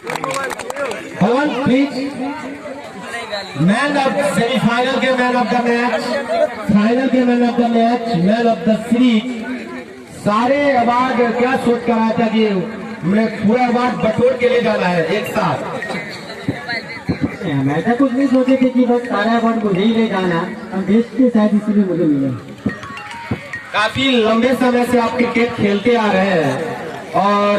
भगवान please, man of semifinal के man of the match, final के man of the match, man of the series, सारे award क्या सोच कर आया था कि मैं पूरा अवार्ड बटोर के ले जाना है एक साथ। मैं तो कुछ नहीं सोचे थे कि बस सारा अवार्ड मुझे ही ले जाना, और देश के शायद इसीलिए मुझे मिला। काफी लंबे समय से आप क्रिकेट खेलते आ रहे हैं और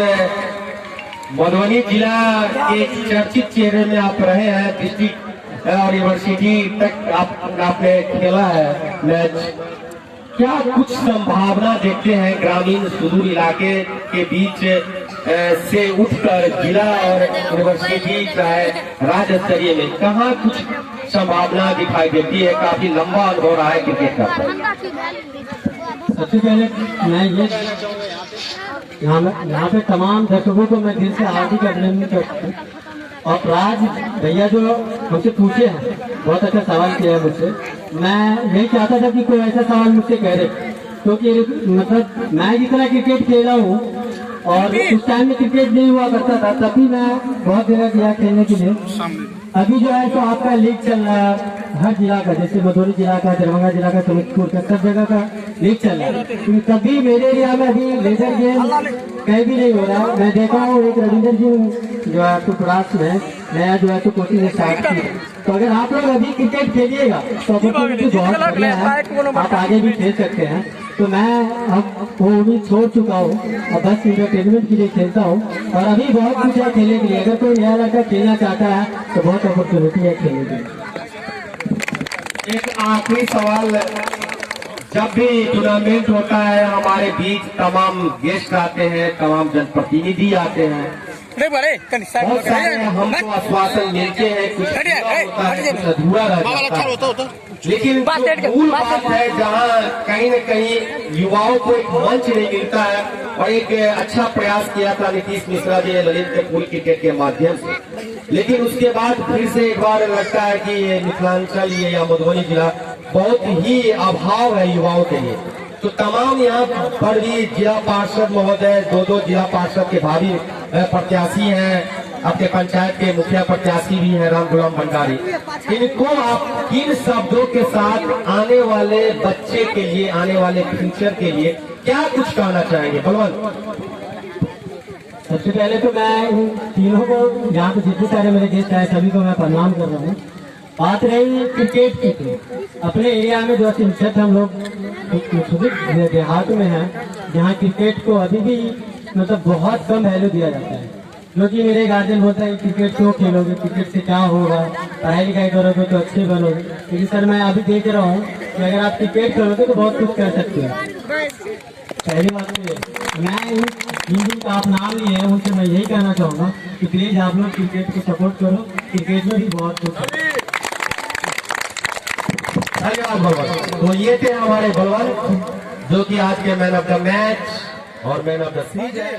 मधुबनी जिला के चर्चित चेहरे में आप रहे हैं, डिस्ट्रिक्ट और यूनिवर्सिटी तक आपने खेला है मैच। क्या कुछ संभावना देखते हैं ग्रामीण सुदूर इलाके के बीच से उठकर जिला और यूनिवर्सिटी चाहे राज्य स्तरीय में कहाँ कुछ संभावना दिखाई देती है? काफी लंबा अनुभव रहा है क्रिकेट का। सबसे पहले मैं ये यहाँ पे तमाम दर्शकों को मैं दिल से हार्दिक अभिनंदन करता हूँ। और राज भैया जो मुझसे पूछे हैं, बहुत अच्छा सवाल किया है मुझसे। मैं यही चाहता था कि कोई ऐसा सवाल मुझसे कह दे, क्योंकि मतलब मैं जितना क्रिकेट खेला हूँ और उस टाइम में क्रिकेट नहीं हुआ करता था, तभी मैं बहुत जगह गया खेलने के लिए। अभी जो है तो आपका लीग चल रहा है हर जिला का, जैसे मधुबनी जिला का, दरभंगा जिला का, समस्तीपुर का, सब जगह का लीग चल रहा है। तभी मेरे एरिया में अभी लेजर गेम कहीं भी नहीं हो रहा है। मैं देखा हूँ एक रविंदर जी जो है तो प्रयास में नया जो है तो कोचिंग स्टार्ट की। तो अगर आप लोग अभी क्रिकेट खेलिएगा तो अपॉर्चुनिटी बहुत बढ़िया है, आप आगे भी खेल सकते हैं। तो मैं अब वो उम्मीद छोड़ चुका हूँ, अब बस इंटरटेनमेंट के लिए खेलता हूँ। और अभी बहुत कुछ है खेलने के लिए, अगर कोई नया लड़का खेलना चाहता है तो बहुत अपॉर्चुनिटी है खेलने के लिए। एक आखिरी सवाल, जब भी टूर्नामेंट होता है हमारे बीच तमाम गेस्ट आते हैं, तमाम जनप्रतिनिधि आते हैं, बहुत सारे हमको आश्वासन मिलते हैं, कुछ होता है, कुछ अधूरा रह जाता है। लेकिन मूल बात है जहाँ कहीं न कहीं युवाओं को एक मंच नहीं मिलता है। और एक अच्छा प्रयास किया था नीतीश मिश्रा जी ललित के पूल क्रिकेट के माध्यम से, लेकिन उसके बाद फिर से एक बार लगता है कि ये मिथिलांचल ये या मधुबनी जिला बहुत ही अभाव है युवाओं के लिए। तो तमाम यहाँ पर भी जिला पार्षद महोदय, दो जिला पार्षद के भावी प्रत्याशी हैं, आपके पंचायत के मुखिया प्रत्याशी भी हैं राम गुलाम भंडारी। इनको आप किन शब्दों के साथ आने वाले बच्चे के लिए, आने वाले फ्यूचर के लिए क्या कुछ कहना चाहेंगे? बलवंत, सबसे पहले तो मैं इन तीनों को, यहाँ पे जितने सारे मेरे गेस्ट आए सभी को मैं प्रणाम कर रहा हूँ। बात रही क्रिकेट की, तो अपने एरिया में जो सिंचत हम लोग देहात में हैं, जहाँ क्रिकेट को अभी भी मतलब बहुत कम वैल्यू दिया जाता है। क्योंकि मेरे गार्जियन बोलता है क्रिकेट क्यों खेलोगे, क्रिकेट से क्या होगा, पढ़ाई लिखाई करोगे तो अच्छे बनोगे। लेकिन सर मैं अभी देख रहा हूँ कि अगर आप क्रिकेट करोगे तो बहुत कुछ कर सकते हो। पहली बात तो मैं जिनका आप नाम लिए हैं उनसे मैं यही कहना चाहूँगा कि प्लीज आप लोग क्रिकेट को सपोर्ट करो, क्रिकेट में भी बहुत कुछ है। धन्यवाद बलवंत। तो ये थे हमारे बलवंत जो कि आज के मैन ऑफ द मैच और मैन ऑफ द सीरीज है।